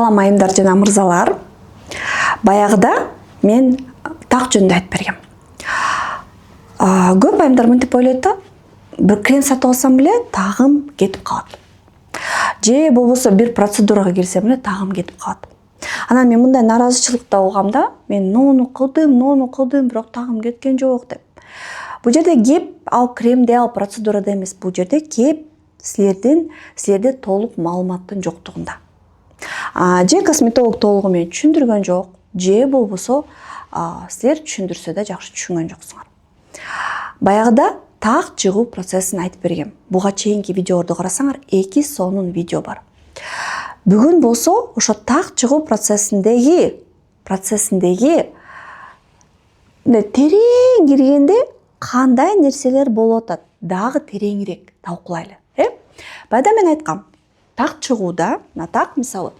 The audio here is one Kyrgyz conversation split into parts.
Салам айымдар жана мырзалар. Баягыда мен так жөнүндө айтып бергем. Көп айымдар мынтип ойлойт да, бир крем сатып алсам эле тагым кетип калат. Же болбосо бир процедурага кирсем эле тагым кетип калат. Анан мен мындай наразычылыкта болгам да, мен нону кылдым, бирок тагым кеткен жок деп. Бул жерде кеп ал кремде, ал процедурада эмес. Бул жерде кеп силерде толук маалыматтын жоктугунда. Же косметолог толугу менен түшүндүргөн жок, же болбосо силер түшүндүрсө да жакшы түшүнгөн жоксуңар. Баягыда так чыгуу процессин айтып бергем. Буга чейинки видеолорду карасаңар, 2 сонун видео бар. Бүгүн болсо ошо так чыгуу процессиндеги терең киргенде кандай нерселер болуп атат, дагы тереңирээк талкуулайлы. Баягыда мен айткам, так чыгууда, так мисалы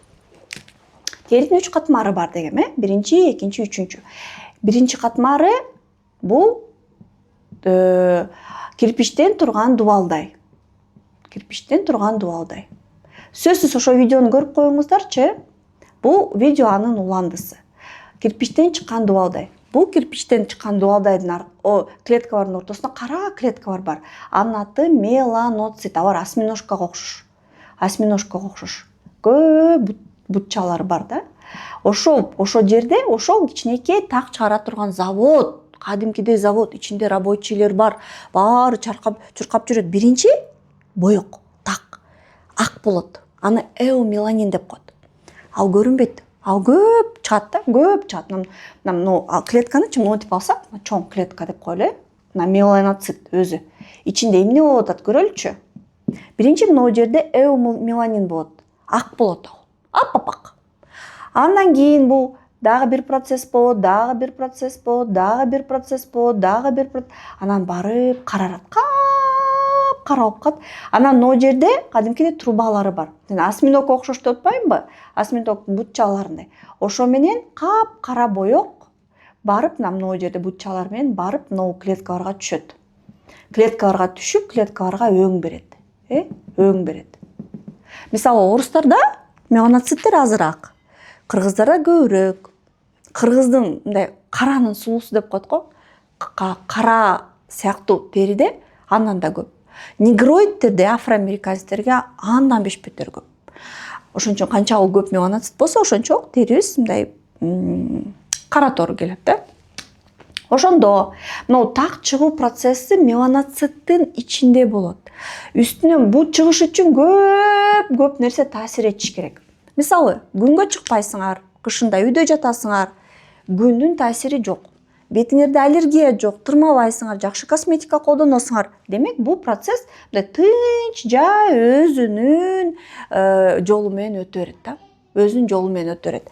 теринин 3 катмары бар дегем, биринчи, экинчи, үчүнчү. Биринчи катмары бул кирпичтен турган дубалдай. Сөзсүз ошо видеону көрүп коюңуздарчы. Бул видео анын уландысы. Кирпичтен чыккан дубалдай. Бул кирпичтен чыккан дубалдайдын клеткалардын ортосунда кара клеткалар бар. Анын аты меланоцит. Алар осьминожкага окшош. Көп бутчалар бар да. Ошол жерде ошол кичинекей так чыгара турган завод, кадимкидей завод, ичинде рабочийлер бар, баары чуркап жүрөт. Биринчи боек, так, ак болот. Аны эомеланин деп коет. Ал көрүнбөйт. Ал көп чыгат да, көп чыгат. Клетканы чымынтип алсак, чоң клетка деп коелу. Меланоцит өзү. Ичинде эмне болуп атат көрөлүчү. Биринчи могу жерде эомеланин болот. Ак болот ал. Ап-апак. Андан кийин бул дагы бир процесс болот, анан барып карарат. Кара болуп калат. Анан могу жерде кадимкидей трубалары бар. Осьминогко окшош деп атпаймынбы? Осьминог бутчаларындай. Ошо менен кара боек барып, могу жерде бутчалар менен барып, могу клеткаларга түшөт. Клеткаларга түшүп, клеткаларга өң берет. Мисалы, орустарда меланоциттер азыраак, кыргыздарда көбүрөөк. Кыргыздын мындай каранын сулуусу деп коет го. Кара сыяктуу териде андан да көп. Негроидтерде, афроамериканецтерге андан 5 бетер көп. Ошончо канчалык көп меланоцит болсо, ошончо терибиз мындай кара тор келет да. Ошондо так чыгуу процесси меланоциттин ичинде болот. Үстүнөн бул чыгыш үчүн көп нерсе таасир этиш керек. Мисалы, күнгө чыкпайсыңар, кышында үйдө жатасыңар, күндүн таасири жок. Бетиңерде аллергия жок, тырмабайсыңар, жакшы косметика колдоносуңар. Демек, бул процесс тынч, жай өзүнүн жолу менен өтө берет.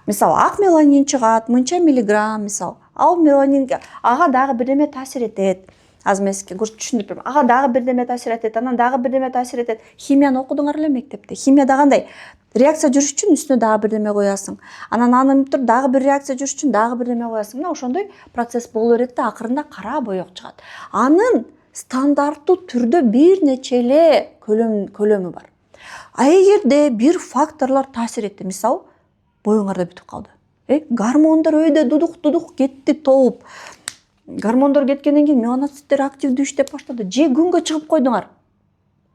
Мисалы, ак меланин чыгат, мынча миллиграмм, мисалы. Ал меланинге ага дагы бирдеме таасир этет. Азыр мен сизге түшүндүрүп берем. Ага дагы бирдеме таасир этет, анан дагы бирдеме таасир этет. Химияны окудуңар эле мектепте. Химияда кандай? Реакция жүрүш үчүн үстүнө дагы бирдеме коясың. Анан аны дагы бир реакция жүрүш үчүн дагы бирдеме коясың. Мына ошондой процесс боло берет да, акырында кара боек чыгат. Анын стандарттуу түрдө бир нече эле көлөмү бар. Эгерде бир факторлор таасир этти, мисалы, боюңарда бүтүп калды. Гормондор өйдө дудук кетти, тоуп. Гормондор кеткенден кийин меланоциттер активдүү иштеп баштады. Же күнгө чыгып койдуңар.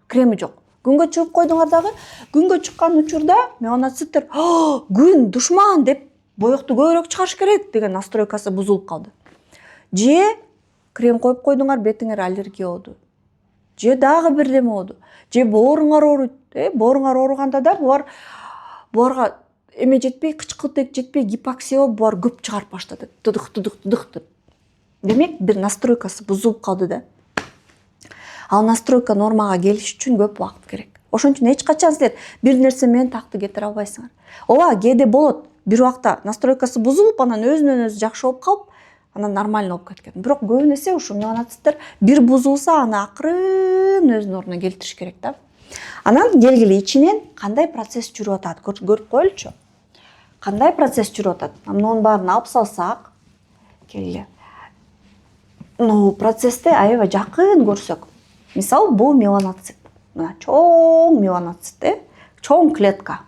Креми жок. Күнгө чыгып койдуңар дагы, күнгө чыккан учурда меланоциттер күн душман деп боекту көбүрөөк чыгарыш керек деген настройкасы бузулуп калды. Же крем коюп койдуңар, бетиңер аллергия болду. Же дагы бирдеме болду. Же бооруңар ооруйт. Бооруңар ооруганда да буларга эме жетпей, кычкылтек жетпей, гипоксия болуп, булар көп чыгарып баштады. Тыдык деп. Демек, бир настройкасы бузулуп калды да. Ал настройка нормага келиш үчүн көп убакыт керек. Ошон үчүн эч качан силер бир нерсе менен такты кетире албайсыңар. Ооба, кээде болот. Бир убакта настройкасы бузулуп, анан өзүнөн өзү жакшы болуп калып, анан нормально болуп кеткен. Бирок көбүн эсе ушу меланоциттер бир бузулса, аны акырын өзүнүн ордуна келтириш керек да. Анан келгиле ичинен кандай процесс жүрүп атат, көрүп коелучу. Кандай процесс жүрүп атат? Мунун баарын алып салсак, келгиле. Процессти аябай жакын көрсөк. Мисалы, бул меланоцит. Мына чоң меланоцит, чоң клетка.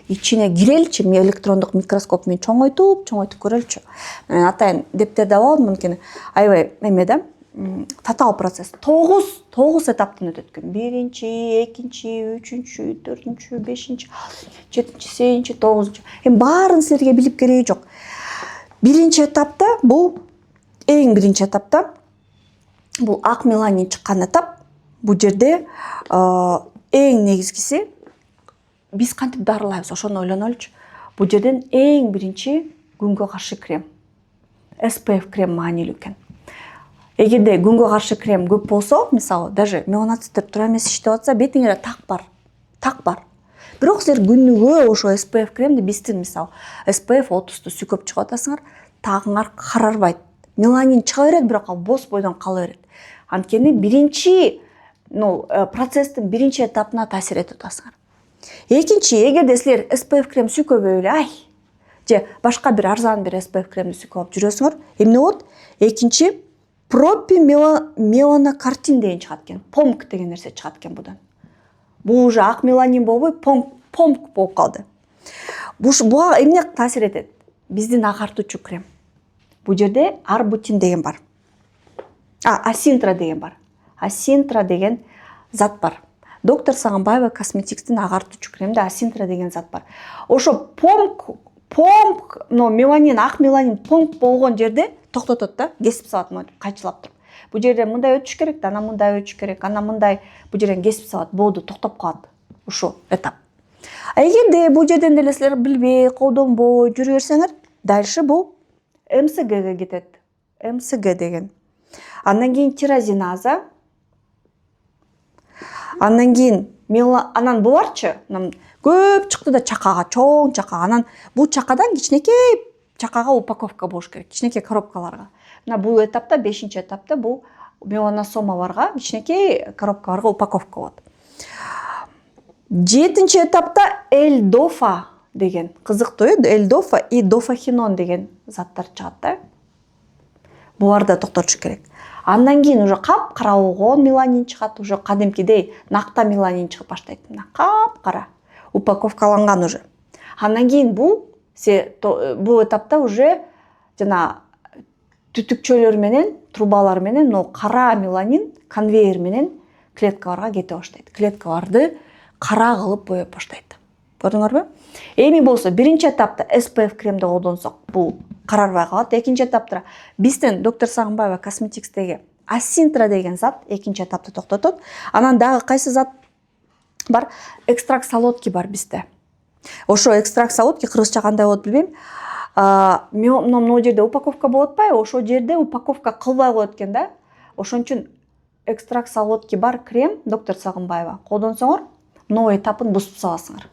ичине киреличи, электрондук микроскоп менен чоңойтуп көрөлүчү. Мен атайын дептерде алып алдым, анткени аябай эме да, татаал процесс. 9 этаптан өтөт экен. 1-чи, 2-чи, 3-чү, 4-чү, 5-чи, 7-чи, 8-чи, 9-чу. Эми баарын силерге билип кереги жок. Биринчи этапта бул бул ак меланин чыккан этап. Бул жерде эң негизгиси биз кантип дарылайбыз, ошону ойлонолучу. Бул жерден эң биринчи күнгө каршы крем. SPF крем маанилүү экен. Эгерде күнгө каршы крем көп болсо, мисалы, даже меланоциттер туура эмес иштеп атса, бетиңерде так бар. Бирок силер күнүгө ошо SPF кремди биздин мисалы SPF 30-ту сүйкөп чыгып атасыңар, тагыңар карарбайт. Меланин чыга берет, бирок ал боз бойдон кала берет. Анткени биринчи процесстин биринчи этабына таасир этип атасыңар. Экинчи, эгерде силер SPF крем сүйкөбөй эле, же башка бир арзан бир SPF кремди сүйкөп алып жүрөсүңөр, эмне болот? Экинчи пропимеланокартин деген чыгат экен. Помк деген нерсе чыгат экен будан. Бул уже ак меланин болбой, помк болуп калды. Буга эмне таасир этет? Биздин агартуучу крем. Бул жерде арбутин деген бар. Асинтра деген бар. Асинтра деген зат бар. Доктор Сагынбаева косметикстин агартуучу кремде асинтра деген зат бар. Ошо меланин, ак меланин помк болгон жерде токтотот да, кесип салат, монтип кайчылап туруп. Бул жерде мындай өтүш керек, ана мындай өтүш керек, ана мындай, бул жерден кесип салат, болду, токтоп калат. Ушул этап. Эгерде бул жерден деле силер билбей, колдонбой жүрө берсеңер, дальше бул МСГге кетет. МСГ деген. Андан кийин тирозиназа. Андан кийин анан буларчы, көп чыкты да чакага, чоң чака. Анан бул чакадан кичинекей чакага упаковка болуш керек, кичинекей коробкаларга. Мына бул этапта, 5-чи этапта бул меланосомаларга, кичинекей коробкаларга упаковка болот. 7-чи этапта эльдофа деген, кызыктуу, эльдофа и дофахинон деген заттар чыгат да. Буларды токтотуш керек. Андан кийин уже кап-кара болгон меланин чыгат, уже кадимкидей накта меланин чыгып баштайт. Мына кап-кара, упаковкаланган уже. Андан кийин бул этапта уже жана түтүкчөлөр менен, трубалар менен, кара меланин конвейер менен клеткаларга кете баштайт. Клеткаларды кара кылып боеп баштайт. Көрдүңөрбү? Эми болсо биринчи этапта SPF кремди колдонсок, бул карарбай калат. Экинчи этапта биздин доктор Сагынбаева косметикстеги асинтра деген зат экинчи этапта токтотот. Анан дагы кайсы зат бар? Экстракт солодки бар бизде. Ошо экстракт солодки кыргызча кандай болот билбейм. Могу жерде упаковка болуп атпайбы? Ошол жерде упаковка кылбай коет экен да. Ошон үчүн экстракт солодки бар крем доктор Сагынбаева колдонсоңор, новый этапын бузуп саласыңар.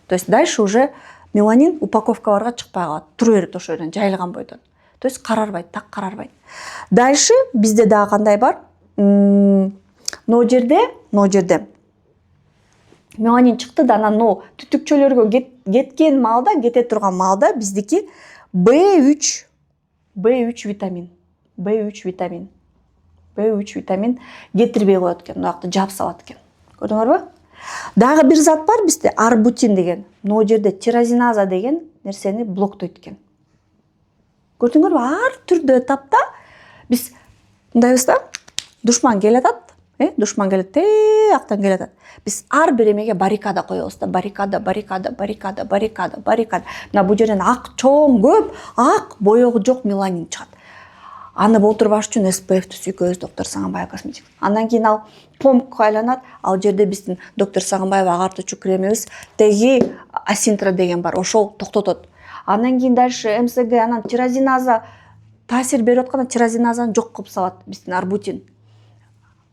То есть дальше уже меланин упаковкаларга чыкпай калат. Тура берет ошол жерден жайылган бойдон. То есть карарбайт, так карарбайт. Дальше бизде дагы кандай бар? Но жерде меланин чыкты да, анан түтүкчөлөргө кеткен маалда, кете турган маалда биздики B3 витамин кетирбей коет экен, мынакты жаап салат экен. Көрдүңөрбү? Дагы бир зат бар бизде, арбутин деген. Но жерде тирозиназа деген нерсени блоктойт экен. Көрдүңөрбү? Ар түрдүү этапта биз мындайбыз да, душман келатат, актан келатат. Биз ар бир эмеге баррикада коебуз да, баррикада. Мына бул жерден ак чоң көп, ак боёгу жок меланин чыгат. Аны болтурбаш үчүн SPF-ти сүйкөбүз доктор Сагынбаева косметик. Андан кийин ал помкка айланат. Ал жерде биздин доктор Сагынбаева агартуучу кремибиз теги асинтра деген бар. Ошол токтотот. Андан кийин дальше МСГ, анан тирозиназа таасир берип атканда тирозиназаны жок кылып салат биздин арбутин.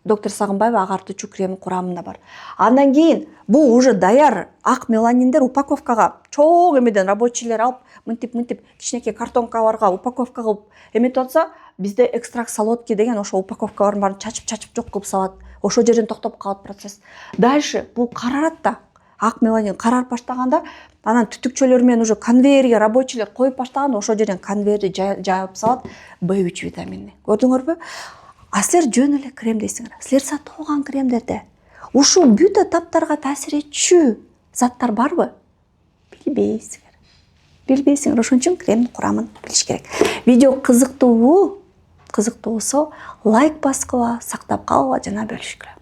Доктор Сагынбаева агартуучу креми курамында бар. Андан кийин бул уже даяр ак меланиндер упаковкага чоң эмеден рабочийлер алып, мынтип кичинекей картонкаларга упаковка кылып эметип атса, бизде экстракт солодки деген ошо упаковкалардын баарын чачып жок кылып салат. Ошол жерден токтоп калат процесс. Дальше бул карарат да. Ак меланин карарып баштаганда, анан түтүкчөлөр менен уже конвейерге рабочийлер коюп баштаганда, ошол жерден конвейерди жаап салат B3 витамини. Көрдүңөрбү? А силер жөн эле крем дейсиңер. Силер сатып алган кремдерде ушул бүт этаптарга таасир этчү заттар барбы? билбейсиңер, ошон үчүн кремдин курамын билиш керек. Видео кызыктуу болсо лайк баскыла, сактап калгыла жана бөлүшкүлө.